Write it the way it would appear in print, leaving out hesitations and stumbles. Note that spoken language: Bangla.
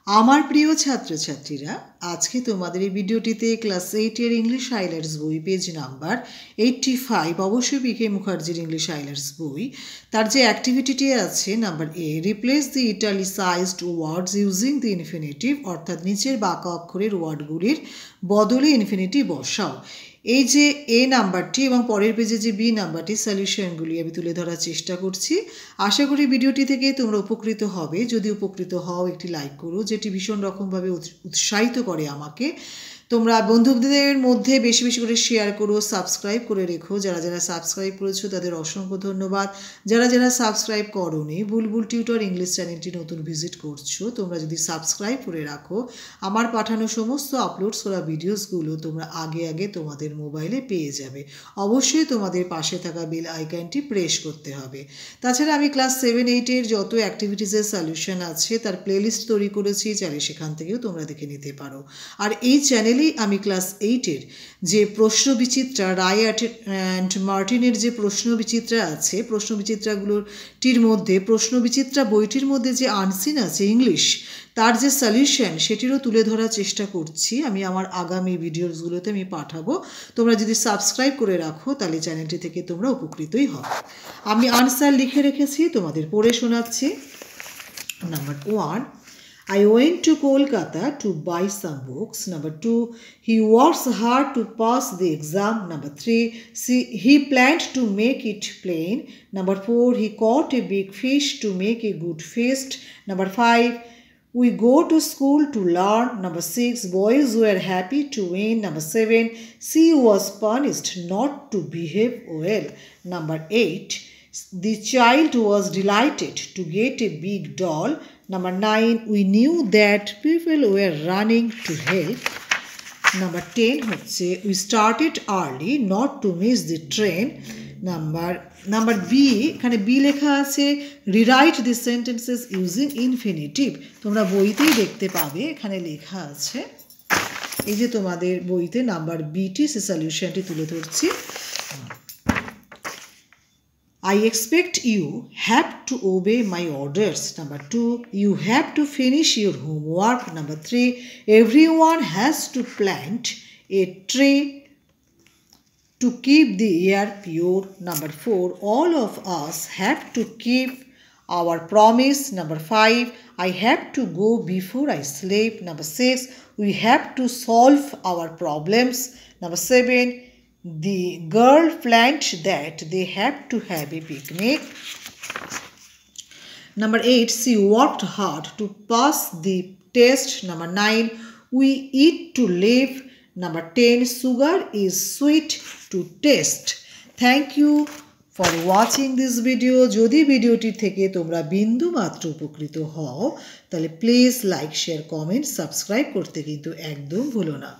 আমার প্রিয় ছাত্রছাত্রীরা, আজকে তোমাদের এই ভিডিওটিতে ক্লাস 8 এর ইংলিশ হাইলাইটস বই পেজ নাম্বার 85 অবশ্যই বিকে মুখার্জির ইংলিশ হাইলাইটস বই, তার যে অ্যাক্টিভিটিটি আছে number A, replace the italicised words using the infinitive, অর্থাৎ নিচের বাঁকা অক্ষরের ওয়ার্ডগুলির বদলে ইনফিনিটিভ বসাও। এই যে এ নাম্বারটি এবং পরের পেজে যে বি নাম্বারটি সলিউশনগুলি আমি তুলে ধরার চেষ্টা করছি। আশা করি ভিডিওটি থেকে তোমরা উপকৃত হবে। যদি উপকৃত হও একটি লাইক করো, যেটি ভীষণ রকমভাবে উৎসাহিত করে আমাকে। তোমরা বন্ধুদের মধ্যে বেশি বেশি করে শেয়ার করো, সাবস্ক্রাইব করে রেখো। যারা যারা সাবস্ক্রাইব করেছো তাদের অসংখ্য ধন্যবাদ। যারা যারা সাবস্ক্রাইব করোনি, বুলবুল টিউটর ইংলিশ চ্যানেলটি নতুন ভিজিট করছো, তোমরা যদি সাবস্ক্রাইব করে রাখো, আমার পাঠানো সমস্ত আপলোডস করা ভিডিওসগুলো তোমরা আগে আগে তোমাদের মোবাইলে পেয়ে যাবে। অবশ্যই তোমাদের পাশে থাকা বেল আইকনটি প্রেস করতে হবে। তাছাড়া আমি ক্লাস 7-8 যত অ্যাক্টিভিটিসের সলিউশন আছে তার প্লেলিস্ট তৈরি করেছি, চাইলে সেখান থেকেও তোমরা দেখে নিতে পারো। আর এই চ্যানেলেই আমি ক্লাস 8 যে প্রশ্নবিচিত্রা, রায় অ্যান্ড মার্টিনের যে প্রশ্নবিচিত্রা আছে, প্রশ্নবিচিত্রাগুলোটির মধ্যে প্রশ্নবিচিত্রা বইটির মধ্যে যে আনসিন আছে ইংলিশ, তার যে সলিউশন সেটিরও তুলে ধরার চেষ্টা করছি। আমি আমার আগামী ভিডিওসগুলোতে আমি পাঠাবো। তোমরা যদি সাবস্ক্রাইব করে রাখো তাহলে চ্যানেলটি থেকে তোমরা উপকৃতই হবে। আমি আনসার লিখে রেখেছি, তোমাদের পড়ে শোনাচ্ছি। Number 1, I went to Kolkata to buy some books. Number 2, he works hard to pass the exam. Number 3, he planned to make it plain. Number 4, he caught a big fish to make a good feast. Number 5, we go to school to learn. Number 6, boys were happy to win. Number 7, she was punished not to behave well. Number 8, the child was delighted to get a big doll. Number 9, we knew that people were running to help. Number 10 হচ্ছে we started early not to miss the train. Number B, এখানে বি লেখা আছে rewrite the sentences using infinitive. তোমরা বইতেই দেখতে পাবে এখানে লেখা আছে। এই যে তোমাদের বইতে নাম্বার বিটি, সে সলিউশনটি তুলে ধরছি। I expect you have to obey my orders. Number 2, you have to finish your homework. Number 3, everyone has to plant a tree to keep the air pure. Number 4, all of us have to keep our promise. Number 5, I have to go before I sleep. Number 6, we have to solve our problems. Number 7, the girl planned that they have to have a picnic. Number 8, she worked hard to pass the test. Number 9, we eat to live. Number 10, sugar is sweet to taste. Thank you for watching this video. যদি ভিডিওটি থেকে তোমরা বিন্দু মাত্র উপকৃত হও তাহলে please like, share, comment, subscribe করতে কিন্তু একদম ভুলো না।